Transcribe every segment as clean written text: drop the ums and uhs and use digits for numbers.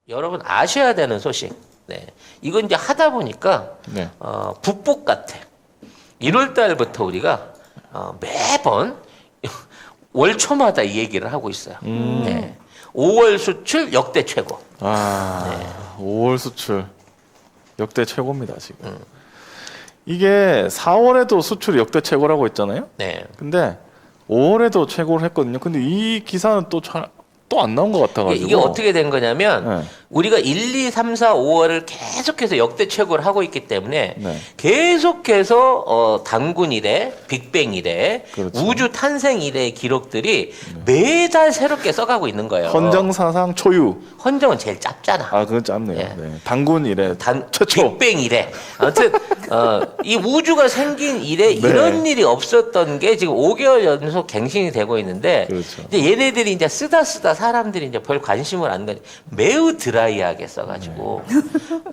여러분 아셔야 되는 소식. 네. 이건 이제 하다 보니까 네. 북복 같아. 1월 달부터 우리가 매번 월 초마다 이 얘기를 하고 있어요. 네. 5월 수출 역대 최고. 아, 5월 수출 역대 최고입니다 지금. 이게 4월에도 수출이 역대 최고라고 했잖아요. 네. 근데 5월에도 최고를 했거든요. 근데 이 기사는 또 안 나온 것 같아가지고. 이게 어떻게 된 거냐면 네. 우리가 1, 2, 3, 4, 5월을 계속해서 역대 최고를 하고 있기 때문에 네. 계속해서 단군 이래, 빅뱅 이래, 그렇죠. 우주 탄생 이래의 기록들이 매달 새롭게 써가고 있는 거예요. 헌정사상 초유. 헌정은 제일 짧잖아. 아, 그건 짧네요. 예. 네. 단군 이래 최초. 빅뱅 이래. 아무튼 이 우주가 생긴 이래 이런 일이 없었던 게 지금 5개월 연속 갱신이 되고 있는데 그렇죠. 이제 얘네들이 이제 쓰다 사람들이 이제 별 관심을 안 가지. 매우 드라이하게 써가지고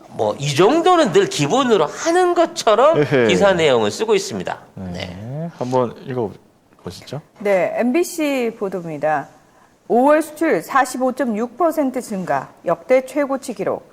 뭐 이 정도는 늘 기본으로 하는 것처럼 에헤. 기사 내용을 쓰고 있습니다. 네. 네. 한번 읽어보시죠. 네, MBC 보도입니다. 5월 수출 45.6% 증가, 역대 최고치 기록.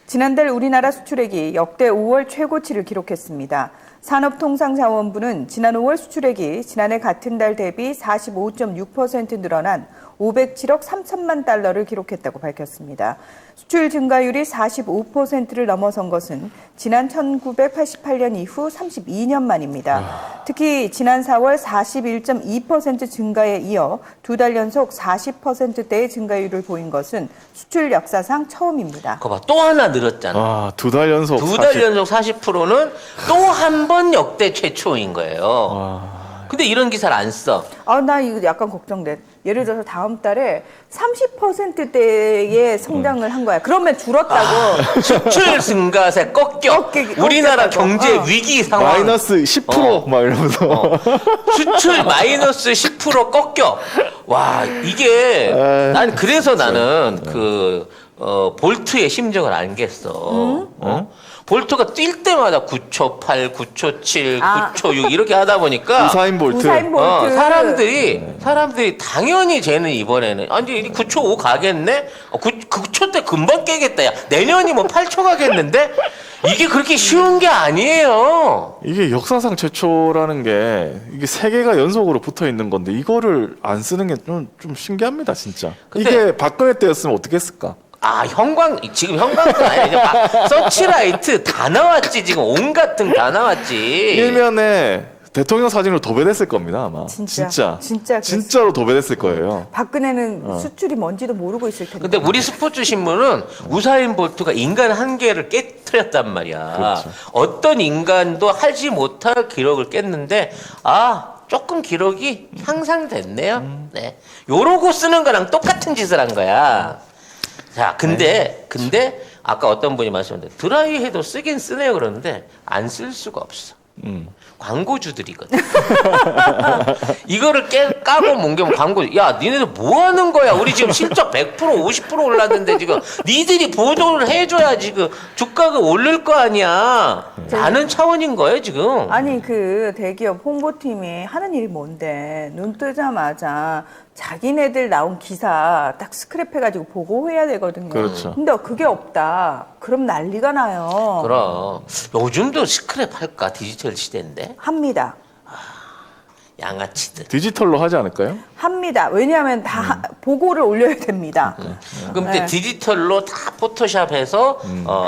지난달 우리나라 수출액이 역대 5월 최고치를 기록했습니다. 산업통상자원부는 지난 5월 수출액이 지난해 같은 달 대비 45.6% 늘어난 507억 3천만 달러를 기록했다고 밝혔습니다. 수출 증가율이 45%를 넘어선 것은 지난 1988년 이후 32년 만입니다. 특히 지난 4월 41.2% 증가에 이어 두 달 연속 40%대의 증가율을 보인 것은 수출 역사상 처음입니다. 그거 봐, 또 하나 늘었잖아. 아, 두 달 연속. 두 달 연속 40%는 또 한 번 역대 최초인 거예요. 와. 근데 이런 기사를 안 써. 나 이거 약간 걱정돼. 예를 들어서 다음 달에 30%대의 성장을 한 거야. 그러면 줄었다고. 수출 증가세 꺾여. 우리나라 경제 위기 상황. 마이너스 10% 막 이러면서. 수출 마이너스 10% 꺾여. 와, 이게 난 그래서 나는 볼트의 심정을 알겠어. 볼트가 뛸 때마다 9초 8, 9초 7, 9초 6 이렇게 하다 보니까 우사인 볼트. 우사인 볼트. 사람들이 당연히 쟤는 이번에는 아니 9초 5 가겠네. 9초 때 금방 깨겠다. 야, 내년이 뭐 8초 가겠는데 이게 그렇게 쉬운 게 아니에요. 이게 역사상 최초라는 게 이게 세 개가 연속으로 붙어 있는 건데 이거를 안 쓰는 게 좀 신기합니다, 진짜. 근데- 이게 박근혜 때였으면 어떻게 했을까? 지금 형광등 아니야. 서치라이트 다 나왔지. 지금 온갖 등 다 나왔지. 일면에 대통령 사진으로 도배됐을 겁니다, 아마. 진짜 진짜로 도배됐을 거예요. 박근혜는 수출이 뭔지도 모르고 있을 텐데. 근데 우리 스포츠 신문은 우사인 볼트가 인간 한계를 깨뜨렸단 말이야. 그렇죠. 어떤 인간도 하지 못할 기록을 깼는데 조금 기록이 향상됐네요. 네. 요러고 쓰는 거랑 똑같은 짓을 한 거야. 자, 근데 아까 어떤 분이 말씀하셨는데 드라이해도 쓰긴 쓰네요 그러는데 안 쓸 수가 없어. 광고주들이거든. 이거를 까고 뭉개면 야, 니네들 뭐 하는 거야? 우리 지금 실적 100%, 50% 올랐는데 지금 니들이 보도를 해줘야 지금 주가가 오를 거 아니야. 라는 차원인 거예요, 지금. 아니 그 대기업 홍보팀이 하는 일이 뭔데 눈 뜨자마자 자기네들 나온 기사 딱 스크랩해가지고 보고해야 되거든요. 그렇죠. 근데 그게 없다. 그럼 난리가 나요. 그럼 요즘도 스크랩 할까? 디지털 시대인데 합니다. 양아치들. 디지털로 하지 않을까요? 합니다. 왜냐하면 다 보고를 올려야 됩니다. 그럼 이제 네. 디지털로 다 포토샵해서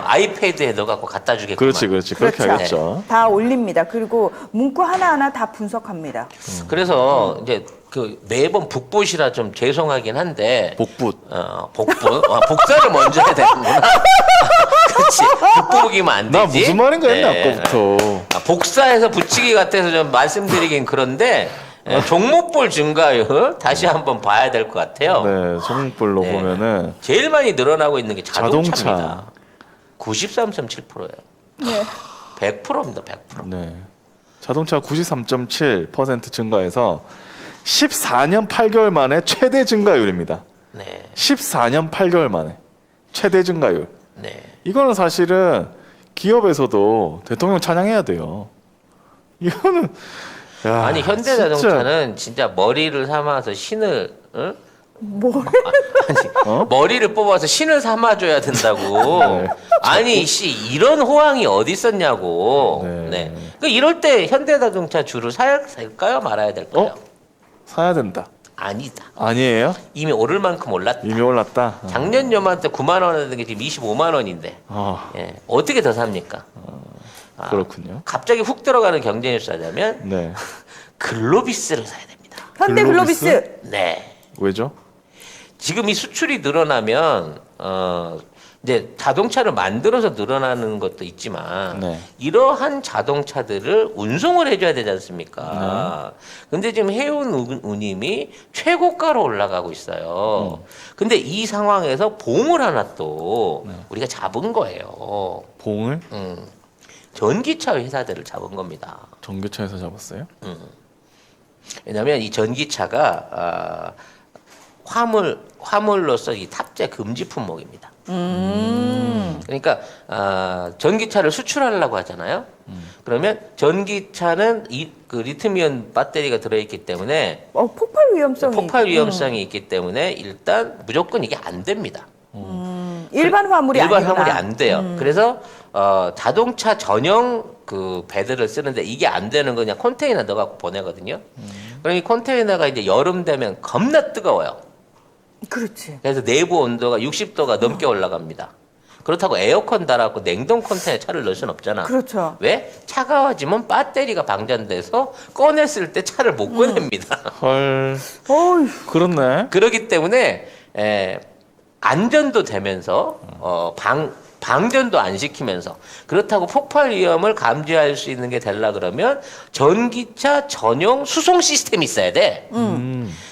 아이패드에 넣어갖고 갖다 주겠구만. 그렇지. 그렇게 그렇죠. 하겠죠. 다 올립니다. 그리고 문구 하나하나 다 분석합니다. 그래서 이제 매번 북봇이라 좀 죄송하긴 한데 복붙. 복부 복사를 먼저 해야 되는구나. 그렇지. 북부기면 안 되지. 나 무슨 말인가 했나 네. 아까부터. 복사해서 붙이기 같아서 좀 말씀드리긴 그런데 종목볼 증가율 다시 한번 봐야 될 것 같아요. 네, 종목별로 네. 보면은 제일 많이 늘어나고 있는 게 자동차. 자동차입니다. 93.7%예요. 네. 100%입니다. 100%. 네. 자동차 93.7% 증가해서 14년 8개월 만에 최대 증가율입니다. 네. 14년 8개월 만에 최대 증가율. 네. 이거는 사실은 기업에서도 대통령 찬양해야 돼요. 이거는 야, 아니 현대자동차는 진짜 머리를 삼아서 신을 아니, 머리를 뽑아서 신을 삼아줘야 된다고. 네. 아니 이런 호황이 어디 있었냐고. 네. 네. 그 이럴 때 현대자동차 주를 사야 될까요, 말아야 될까요? 사야 된다. 아니다. 아니에요? 이미 오를 만큼 올랐다. 이미 올랐다. 작년 요맘때 9만 원 하던 게 지금 25만 원인데. 아, 예. 어떻게 더 삽니까? 그렇군요. 갑자기 훅 들어가는 경제 뉴스 하자면 네. 글로비스를 사야 됩니다. 현대 글로비스? 글로비스. 네. 왜죠? 지금 이 수출이 늘어나면 이제 자동차를 만들어서 늘어나는 것도 있지만 네. 이러한 자동차들을 운송을 해줘야 되지 않습니까? 근데 지금 해운 운임이 최고가로 올라가고 있어요. 근데 이 상황에서 봉을 하나 또 우리가 잡은 거예요. 봉을 전기차 회사들을 잡은 겁니다. 전기차에서 잡았어요? 왜냐하면 이 전기차가 화물로서 이 탑재 금지 품목입니다. 그러니까 전기차를 수출하려고 하잖아요. 그러면 전기차는 그 리튬이온 배터리가 들어있기 때문에 폭발 위험성이. 폭발 위험성이 있기 때문에 일단 무조건 이게 안 됩니다. 일반 화물이 일반 아니구나. 화물이 안 돼요. 그래서 자동차 전용 그 배들을 쓰는데 이게 안 되는 거 그냥 컨테이너 넣어갖고 보내거든요. 그럼 이 컨테이너가 이제 여름 되면 겁나 뜨거워요. 그렇지. 그래서 내부 온도가 60도가 넘게 올라갑니다. 그렇다고 에어컨 달아갖고 냉동 컨테이너 차를 넣을 수는 없잖아. 그렇죠. 왜? 차가워지면 배터리가 방전돼서 꺼냈을 때 차를 못 꺼냅니다. 헐. 어휴. 그렇네. 그렇기 때문에 안전도 되면서 방전도 안 시키면서 그렇다고 폭발 위험을 감지할 수 있는 게 되려 그러면 전기차 전용 수송 시스템이 있어야 돼.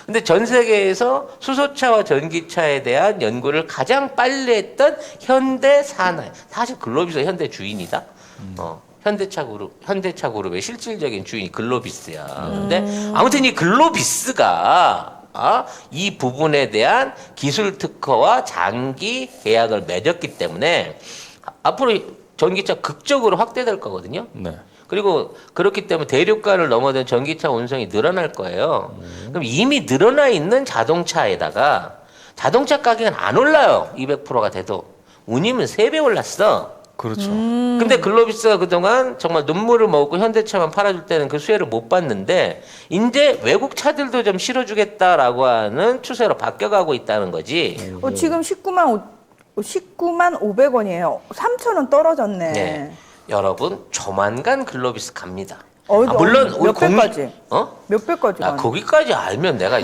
근데 전 세계에서 수소차와 전기차에 대한 연구를 가장 빨리 했던 현대 사나이. 사실 글로비스가 현대 주인이다. 현대차 그룹의 실질적인 주인이 글로비스야. 근데 아무튼 이 글로비스가 이 부분에 대한 기술 특허와 장기 계약을 맺었기 때문에 앞으로 전기차 극적으로 확대될 거거든요. 네. 그리고 그렇기 때문에 대륙간을 넘어든 전기차 운송이 늘어날 거예요. 그럼 이미 늘어나 있는 자동차에다가 자동차 가격은 안 올라요. 200%가 돼도. 운임은 3배 올랐어. 그렇죠. 근데 글로비스가 그동안 정말 눈물을 먹고 현대차만 팔아줄 때는 그 수혜를 못 봤는데 이제 외국 차들도 좀 실어주겠다라고 하는 추세로 바뀌어가고 있다는 거지. 지금 19만 500원이에요. 3,000원 떨어졌네. 네. 여러분 조만간 글로비스 갑니다. 물론 물론 우리 몇 배까지? 몇 배까지? 거기까지 알면 내가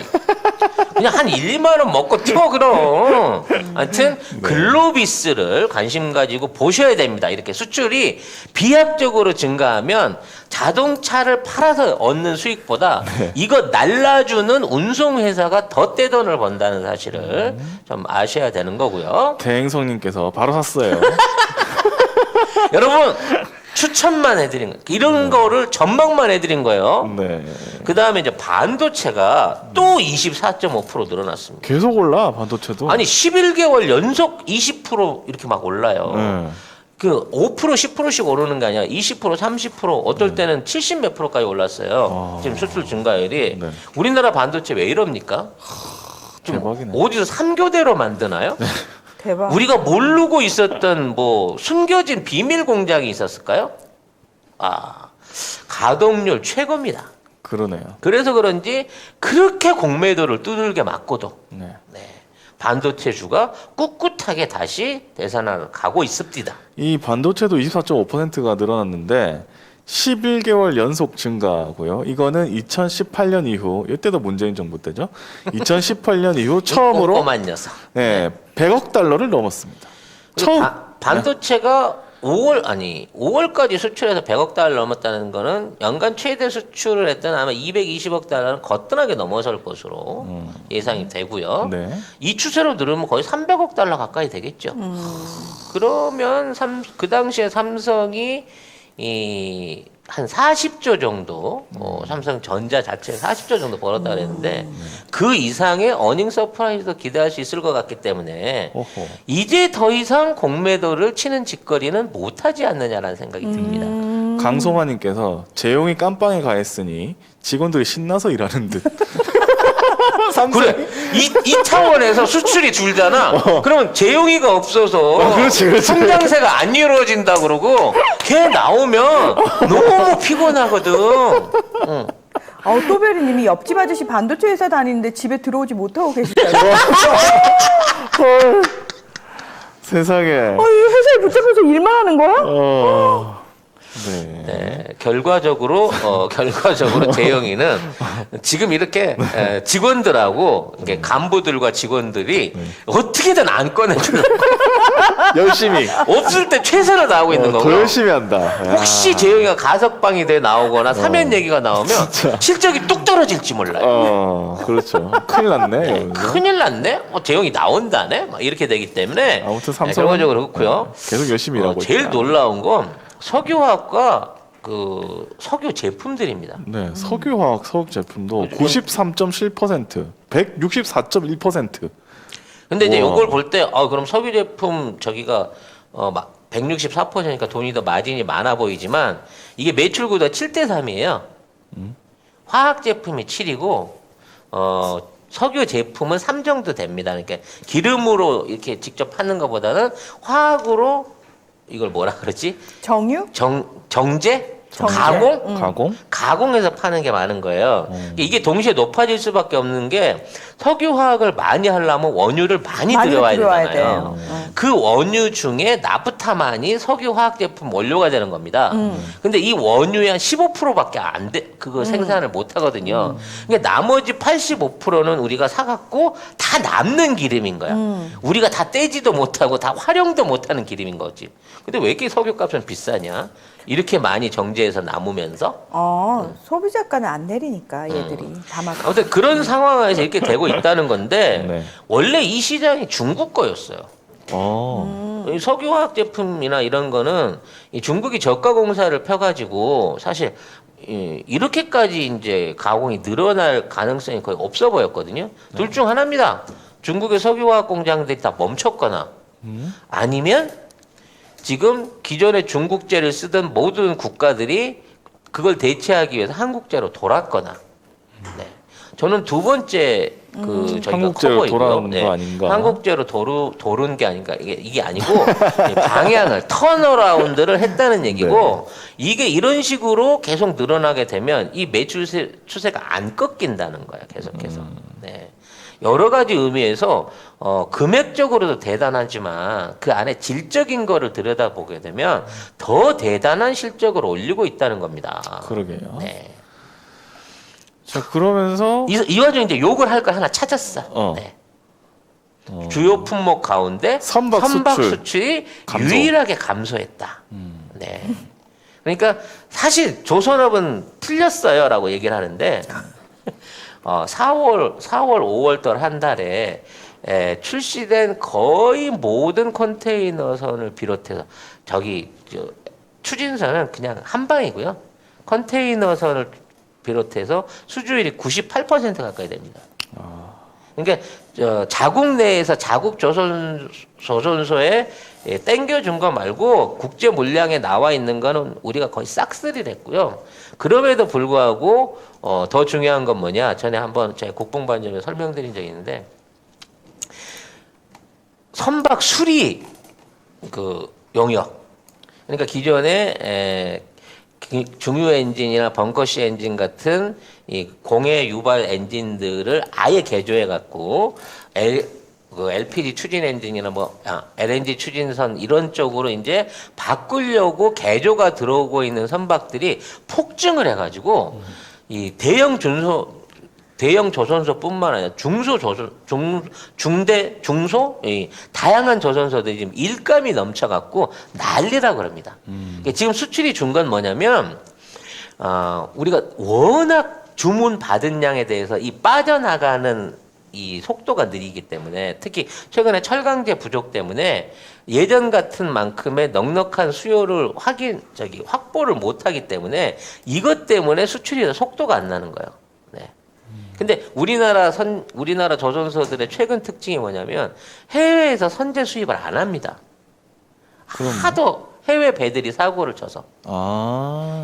그냥 한 1, 2만 원 먹고 튀어 그럼. 하여튼 글로비스를 관심 가지고 보셔야 됩니다. 이렇게 수출이 비약적으로 증가하면 자동차를 팔아서 얻는 수익보다 이거 날라주는 운송회사가 더 떼돈을 번다는 사실을 좀 아셔야 되는 거고요. 대행성님께서 바로 샀어요. 여러분 추천만 해드린 거 이런 거를 전망만 해드린 거예요. 네. 그 다음에 이제 반도체가 또 24.5% 늘어났습니다. 계속 올라 반도체도. 아니 11개월 연속 20% 이렇게 막 올라요. 네. 그 5% 10%씩 오르는 게 아니라 20% 30% 어떨 때는 70 몇 프로까지 올랐어요. 지금 수출 증가율이. 네. 우리나라 반도체 왜 이럽니까? 좀 대박이네. 어디서 3교대로 만드나요? 대박. 우리가 모르고 있었던 뭐 숨겨진 비밀 공장이 있었을까요? 가동률 최고입니다. 그러네요. 그래서 그런지 그렇게 공매도를 두들겨 맞고도 네. 반도체주가 꿋꿋하게 다시 대산을 가고 있습니다. 이 반도체도 24.5%가 늘어났는데 11개월 연속 증가고요. 이거는 2018년 이후 이때도 문재인 정부 때죠. 2018년 이후 처음으로 꼼꼼한 녀석. 100억 달러를 넘었습니다. 처음. 반도체가 5월까지 수출해서 100억 달러 넘었다는 거는 연간 최대 수출을 했던 아마 220억 달러는 거뜬하게 넘어설 것으로 예상이 되고요. 네. 이 추세로 늘으면 거의 300억 달러 가까이 되겠죠. 그러면 그 당시에 삼성이 한 40조 정도, 삼성전자 자체에 40조 정도 벌었다 그랬는데 그 이상의 어닝 서프라이즈도 기대할 수 있을 것 같기 때문에 오호. 이제 더 이상 공매도를 치는 짓거리는 못하지 않느냐라는 생각이 듭니다. 강소마님께서 재용이 깜빵에 가했으니 직원들이 신나서 일하는 듯. 삼성. 그래 이 차원에서 수출이 줄잖아. 그러면 재용이가 없어서 그렇지. 성장세가 안 이루어진다 그러고 걔 나오면 너무 피곤하거든. 응. 또베리님이 옆집 아저씨 반도체 회사 다니는데 집에 들어오지 못하고 계시다고. 헐. 세상에. 이 회사에 붙잡혀서 일만 하는 거야? 네. 네, 결과적으로 재영이는 지금 이렇게 직원들하고 이렇게 간부들과 직원들이 어떻게든 안 꺼내주는 열심히. 없을 때 최선을 다하고 있는 더 거고. 열심히 한다. 야. 혹시 재영이가 가석방이 돼 나오거나 사면 얘기가 나오면 실적이 뚝 떨어질지 몰라요. 그렇죠. 큰일 났네. 여기서. 큰일 났네. 재영이 나온다네. 막 이렇게 되기 때문에 아무튼 삼성은 결과적으로 그렇고요. 계속 열심히 일하고 제일 있다. 놀라운 건 석유화학과 그 석유 제품들입니다. 네, 석유화학 석유 제품도 93.7%, 164.1%. 근데 이제 우와. 요걸 볼 때 그럼 석유 제품 저기가 막 164%니까 돈이 더 마진이 많아 보이지만 이게 매출 구도가 7대 3이에요. 화학 제품이 7이고 석유 제품은 3 정도 됩니다. 그러니까 기름으로 이렇게 직접 파는 것보다는 화학으로 이걸 뭐라 그러지? 정유? 정제? 정제? 가공? 가공? 가공해서 파는 게 많은 거예요. 이게 동시에 높아질 수밖에 없는 게 석유화학을 많이 하려면 원유를 많이 들여와야 되잖아요. 돼요. 그 원유 중에 나프타만이 석유화학 제품 원료가 되는 겁니다. 근데 이 원유의 한 15%밖에 안 돼, 그거 생산을 못 하거든요. 그러니까 나머지 85%는 우리가 사갖고 다 남는 기름인 거야. 우리가 다 떼지도 못하고 다 활용도 못하는 기름인 거지. 근데 왜 이렇게 석유값은 비싸냐? 이렇게 많이 정제해서 남으면서 소비자가는 안 내리니까 얘들이 다 막. 아무튼 그런 상황에서 이렇게 되고 있다는 건데 네. 원래 이 시장이 중국 거였어요. 이 석유화학 제품이나 이런 거는 이 중국이 저가 공사를 펴가지고 사실 이렇게까지 이제 가공이 늘어날 가능성이 거의 없어 보였거든요. 둘 중 하나입니다. 중국의 석유화학 공장들이 다 멈췄거나 아니면 지금 기존의 중국제를 쓰던 모든 국가들이 그걸 대체하기 위해서 한국제로 돌았거나. 네. 저는 두 번째 저희가 한국제로 커 보이고요. 돌아오는 거 아닌가? 한국제로 도른 게 아닌가 이게 아니고 방향을 턴어라운드를 했다는 얘기고 이게 이런 식으로 계속 늘어나게 되면 이 매출 추세가 안 꺾인다는 거야 계속해서. 네. 여러 가지 의미에서 금액적으로도 대단하지만 그 안에 질적인 거를 들여다보게 되면 더 대단한 실적을 올리고 있다는 겁니다. 그러게요. 네. 자, 그러면서 이 와중에 이제 욕을 할 거 하나 찾았어. 네. 주요 품목 가운데 선박 수출 수출이 감소. 유일하게 감소했다. 네. 그러니까 사실 조선업은 틀렸어요라고 얘기를 하는데 4월, 5월달 한 달에 출시된 거의 모든 컨테이너선을 비롯해서 추진선은 그냥 한 방이고요. 컨테이너선을 비롯해서 수주율이 98% 가까이 됩니다. 그러니까 자국 내에서 자국 조선소에 땡겨준 거 말고 국제 물량에 나와 있는 거는 우리가 거의 싹쓸이를 했고요. 그럼에도 불구하고 더 중요한 건 뭐냐? 전에 한번 제가 국뽕반점에 설명드린 적이 있는데 선박 수리 그 용역. 그러니까 기존에 중유 엔진이나 벙커시 엔진 같은 이 공해 유발 엔진들을 아예 개조해 갖고 LPG 추진 엔진이나 LNG 추진선 이런 쪽으로 이제 바꾸려고 개조가 들어오고 있는 선박들이 폭증을 해가지고 이 대형 조선소뿐만 아니라 중소 이 다양한 조선소들이 지금 일감이 넘쳐갖고 난리라고 합니다. 지금 수출이 준 건 뭐냐면 우리가 워낙 주문 받은 양에 대해서 이 빠져나가는 이 속도가 느리기 때문에 특히 최근에 철강제 부족 때문에 예전 같은 만큼의 넉넉한 수요를 확보를 못하기 때문에 이것 때문에 수출이 속도가 안 나는 거예요. 네. 근데 우리나라 조선소들의 최근 특징이 뭐냐면 해외에서 선제 수입을 안 합니다. 하도 해외 배들이 사고를 쳐서.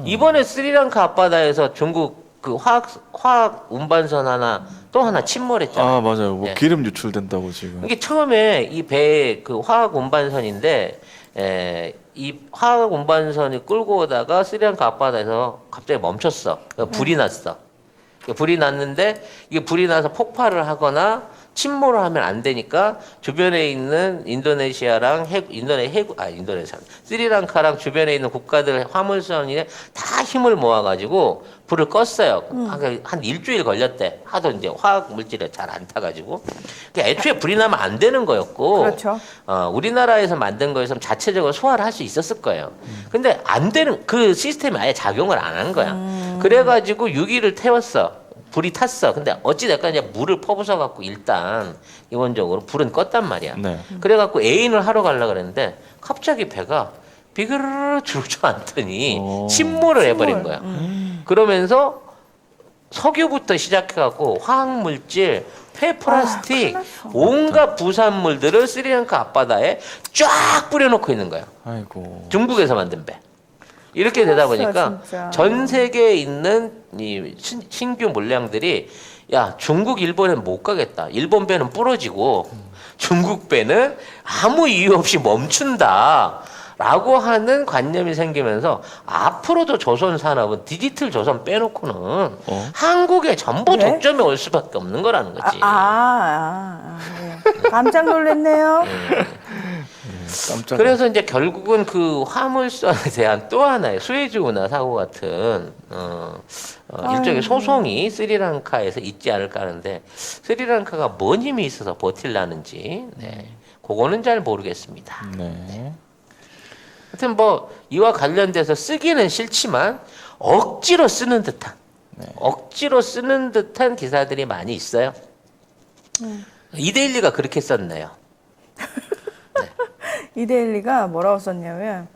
이번에 스리랑카 앞바다에서 중국 그 화학 운반선 하나 또 하나 침몰했잖아요. 아 맞아요. 뭐 네. 기름 유출된다고 지금. 이게 처음에 이 배에 그 화학 운반선인데 이 화학 운반선이 끌고 오다가 스리랑카 앞바다에서 갑자기 멈췄어. 그러니까 불이 났어. 그러니까 불이 났는데 이게 불이 나서 폭발을 하거나 침몰을 하면 안 되니까 주변에 있는 인도네시아랑 스리랑카랑 주변에 있는 국가들 화물선이 다 힘을 모아가지고 불을 껐어요. 한 일주일 걸렸대. 하도 이제 화학 물질에 잘 안 타가지고. 그러니까 애초에 불이 나면 안 되는 거였고. 그렇죠. 우리나라에서 만든 거였으면 자체적으로 소화를 할 수 있었을 거예요. 근데 안 되는 그 시스템이 아예 작용을 안 한 거야. 그래가지고 유기를 태웠어. 불이 탔어. 근데 어찌됐건 이제 물을 퍼부숴 갖고 일단 기본적으로 불은 껐단 말이야. 네. 그래갖고 애인을 하러 가려고 그랬는데 갑자기 배가 비그르르 주저앉더니 오. 침몰을 해버린 거야. 그러면서 석유부터 시작해갖고 화학물질, 폐플라스틱, 큰일 났어. 온갖 부산물들을 스리랑카 앞바다에 쫙 뿌려놓고 있는 거야. 아이고. 중국에서 만든 배. 이렇게 되다 큰일 났어, 보니까 진짜. 전 세계에 있는 이 신규 물량들이 야 중국 일본엔 못 가겠다. 일본 배는 부러지고 중국 배는 아무 이유 없이 멈춘다. 라고 하는 관념이 생기면서 앞으로도 조선 산업은 디지털 조선 빼놓고는 한국에 전부 네? 독점이 올 수밖에 없는 거라는 거지. 네. 깜짝 놀랐네요. 깜짝. 그래서 이제 결국은 그 화물선에 대한 또 하나의 수에즈 운하 사고 같은 일종의 소송이 스리랑카에서 있지 않을까 하는데 스리랑카가 뭔 힘이 있어서 버틸라는지 그거는 잘 모르겠습니다. 네. 하여튼 뭐 이와 관련돼서 쓰기는 싫지만 억지로 쓰는 듯한 억지로 쓰는 듯한 기사들이 많이 있어요. 이데일리가 그렇게 썼네요. 이데일리가 뭐라고 썼냐면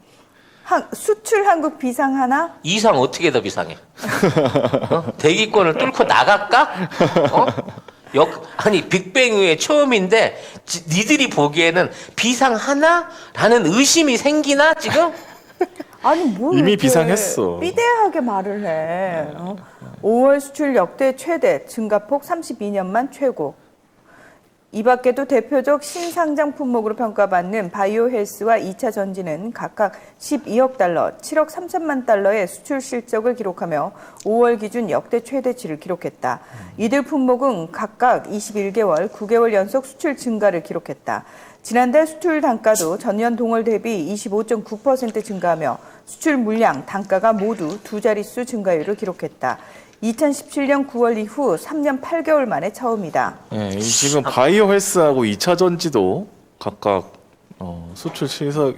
수출 한국 비상 하나? 이상 어떻게 더 비상해? 대기권을 뚫고 나갈까? 아니 빅뱅 이후에 처음인데 니들이 보기에는 비상 하나라는 의심이 생기나 지금? 아니 뭘 이미 이렇게 비상했어. 삐대하게 말을 해. 5월 수출 역대 최대, 증가폭 32년만 최고. 이 밖에도 대표적 신상장 품목으로 평가받는 바이오 헬스와 2차 전지는 각각 12억 달러, 7억 3천만 달러의 수출 실적을 기록하며 5월 기준 역대 최대치를 기록했다. 이들 품목은 각각 21개월, 9개월 연속 수출 증가를 기록했다. 지난달 수출 단가도 전년 동월 대비 25.9% 증가하며 수출 물량, 단가가 모두 두 자릿수 증가율을 기록했다. 2017년 9월 이후 3년 8개월 만에 처음이다. 네, 이 지금 바이오 헬스하고 2차 전지도 각각 수출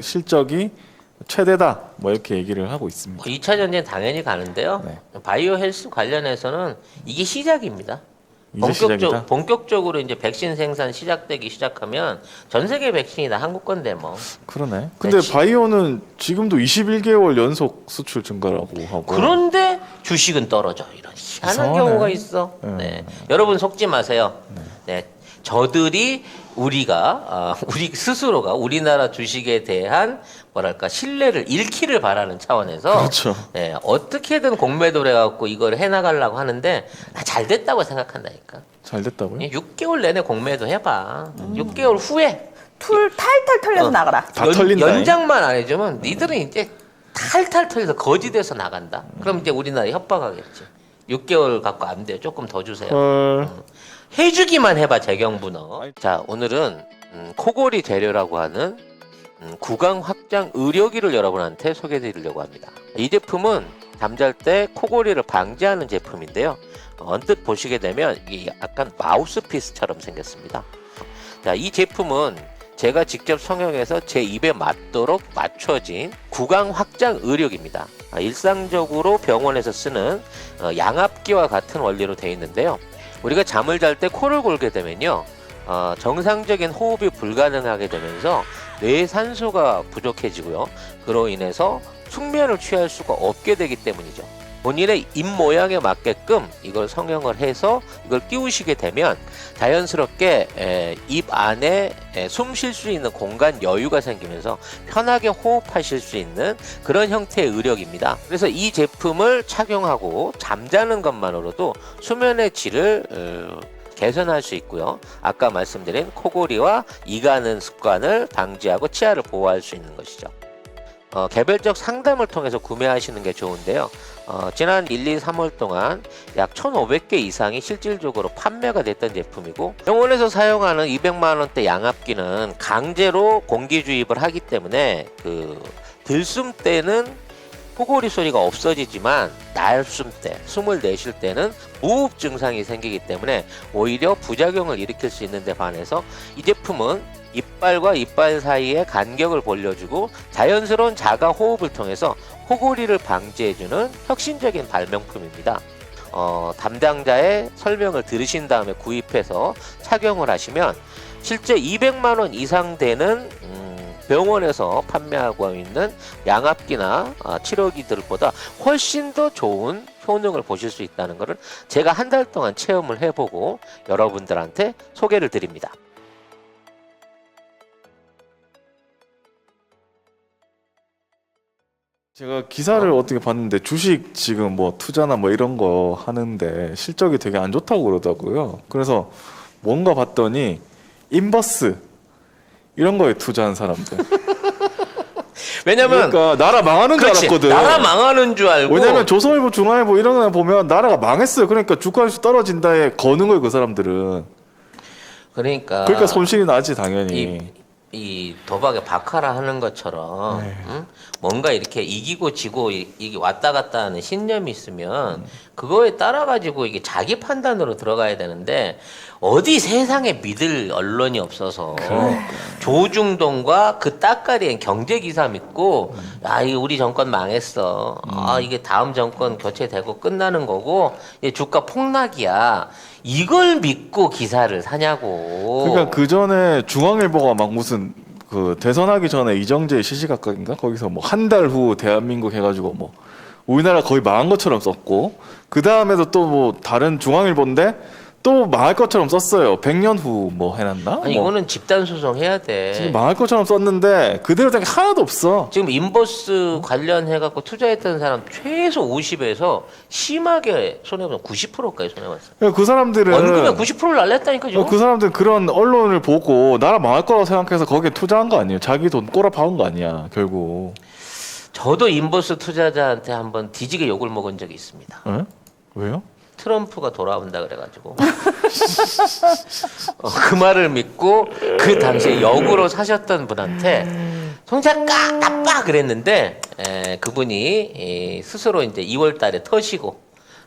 실적이 최대다. 뭐 이렇게 얘기를 하고 있습니다. 2차 전지는 당연히 가는데요. 네. 바이오 헬스 관련해서는 이게 시작입니다. 이제 시작이다? 본격적으로 이제 백신 생산 시작되기 시작하면 전 세계 백신이 다 한국 건데 뭐. 그러네. 근데 그치. 바이오는 지금도 21개월 연속 수출 증가라고 하고. 그런데 주식은 떨어져. 이런 희한한 이상하네. 경우가 있어. 네. 여러분 속지 마세요. 네. 저들이 우리 스스로가 우리나라 주식에 대한 뭐랄까 신뢰를 잃기를 바라는 차원에서 그렇죠. 네, 어떻게든 공매도를 해갖고 이걸 해나가려고 하는데 나 잘 됐다고 생각한다니까. 잘 됐다고요? 6개월 내내 공매도 해봐. 6개월 후에 툴 탈탈 털려서 나가라. 다 털린다. 연장만 안 해주면 니들은 이제 탈탈 털려서 거지돼서 나간다. 그럼 이제 우리나라 협박하겠지. 6개월 갖고 안 돼. 조금 더 주세요. 헐. 해주기만 해봐 재경부 너. 자 오늘은 코골이 재료라고 하는 구강 확장 의료기를 여러분한테 소개해드리려고 합니다. 이 제품은 잠잘 때 코골이를 방지하는 제품인데요. 언뜻 보시게 되면 이게 약간 마우스피스처럼 생겼습니다. 자, 이 제품은 제가 직접 성형해서 제 입에 맞도록 맞춰진 구강 확장 의료기입니다. 일상적으로 병원에서 쓰는 양압기와 같은 원리로 되어 있는데요. 우리가 잠을 잘 때 코를 골게 되면요, 정상적인 호흡이 불가능하게 되면서 뇌의 산소가 부족해지고요. 그로 인해서 숙면을 취할 수가 없게 되기 때문이죠. 본인의 입 모양에 맞게끔 이걸 성형을 해서 이걸 끼우시게 되면 자연스럽게 입 안에 숨 쉴 수 있는 공간 여유가 생기면서 편하게 호흡하실 수 있는 그런 형태의 의력입니다. 그래서 이 제품을 착용하고 잠자는 것만으로도 수면의 질을 개선할 수 있고요. 아까 말씀드린 코골이와 이가는 습관을 방지하고 치아를 보호할 수 있는 것이죠. 개별적 상담을 통해서 구매하시는 게 좋은데요. 지난 1, 2, 3월 동안 약 1,500개 이상이 실질적으로 판매가 됐던 제품이고 병원에서 사용하는 200만 원대 양압기는 강제로 공기 주입을 하기 때문에 들숨 때는 코골이 소리가 없어지지만 날숨 때, 숨을 내쉴 때는 무호흡 증상이 생기기 때문에 오히려 부작용을 일으킬 수 있는 데 반해서 이 제품은 이빨과 이빨 사이의 간격을 벌려주고 자연스러운 자가 호흡을 통해서 코골이를 방지해주는 혁신적인 발명품입니다. 담당자의 설명을 들으신 다음에 구입해서 착용을 하시면 실제 200만 원 이상 되는 병원에서 판매하고 있는 양압기나 치료기들보다 훨씬 더 좋은 효능을 보실 수 있다는 것을 제가 한 달 동안 체험을 해보고 여러분들한테 소개를 드립니다. 제가 기사를 어떻게 봤는데 주식 지금 뭐 투자나 뭐 이런 거 하는데 실적이 되게 안 좋다고 그러더라고요. 그래서 뭔가 봤더니 인버스 이런 거에 투자한 사람들. 왜냐면 그러니까 나라 망하는 줄 그렇지, 알았거든. 나라 망하는 줄 알고. 왜냐면 조선일보, 중앙일보 이런 거 보면 나라가 망했어요. 그러니까 주가수 떨어진다에 거는 거예요, 그 사람들은. 그러니까 손실이 나지 당연히. 이 도박에 바카라 하는 것처럼 응? 뭔가 이렇게 이기고 지고 이게 왔다 갔다 하는 신념이 있으면 그거에 따라 가지고 이게 자기 판단으로 들어가야 되는데 어디 세상에 믿을 언론이 없어서 조중동과 그 따까리엔 경제 기사 믿고 야 이거 우리 정권 망했어. 아 이게 다음 정권 교체되고 끝나는 거고 이제 주가 폭락이야. 이걸 믿고 기사를 사냐고. 그러니까 그 전에 중앙일보가 막 무슨 그 대선하기 전에 이정재 시시각각인가 거기서 뭐 한 달 후 대한민국 해가지고 뭐 우리나라 거의 망한 것처럼 썼고 그 다음에도 또 뭐 다른 중앙일보인데 또 망할 것처럼 썼어요. 100년 후 뭐 해놨나? 아니 이거는 집단 소송 해야 돼. 지금 망할 것처럼 썼는데 그대로 된 게 하나도 없어. 지금 인버스 관련해 갖고 투자했던 사람 최소 50에서 심하게 손해보면 90%까지 손해봤어. 그러니까 그 사람들은 원금의 90%를 날렸다니까 지금. 그 사람들은 그런 언론을 보고 나라 망할 거라고 생각해서 거기에 투자한 거 아니에요. 자기 돈 꼬라 박은 거 아니야 결국. 저도 인버스 투자자한테 한번 뒤지게 욕을 먹은 적이 있습니다. 에? 왜요? 트럼프가 돌아온다 그래가지고 그 말을 믿고 그 당시에 역으로 사셨던 분한테 송작가 나빠 그랬는데 그분이 스스로 이제 2월달에 터시고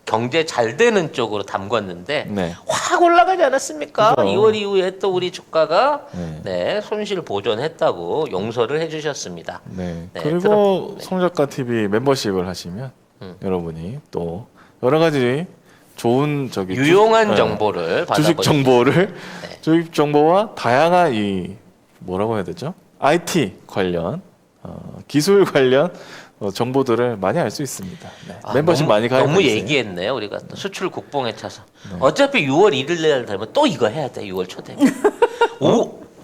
경제 잘 되는 쪽으로 담궜는데 네. 확 올라가지 않았습니까? 그죠. 2월 이후에 또 우리 주가가 네. 손실 보존했다고 용서를 해주셨습니다. 네. 네, 그리고 네. 송작가 TV 멤버십을 하시면 여러분이 또 여러 가지 좋은 유용한 정보를 주식 받아보시면 정보를 주식 정보와 다양한 이 뭐라고 해야 되죠? IT 관련 기술 관련 정보들을 많이 알 수 있습니다. 네. 멤버십 너무, 많이 가입해 너무 주세요. 얘기했네요. 우리가 또 수출 국뽕에 차서 어차피 6월 1일 날 되면 또 이거 해야 돼. 6월 초 되면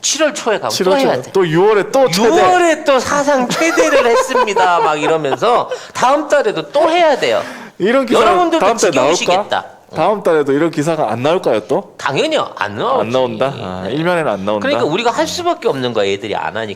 7월 초에 가면 또 해야 돼. 또 6월에 또 최대. 6월에 또 사상 최대를 했습니다. 막 이러면서 다음 달에도 또 해야 돼요. 이런 기사 여러분들도 다음 달에 지겨우시겠다. 나올까? 다음 달에도 이런 기사가 안 나올까요 또? 당연히 안 나오지. 안 나온다. 네. 일면에는 안 나온다. 그러니까 우리가 할 수밖에 없는 거야. 애들이 안 하니까.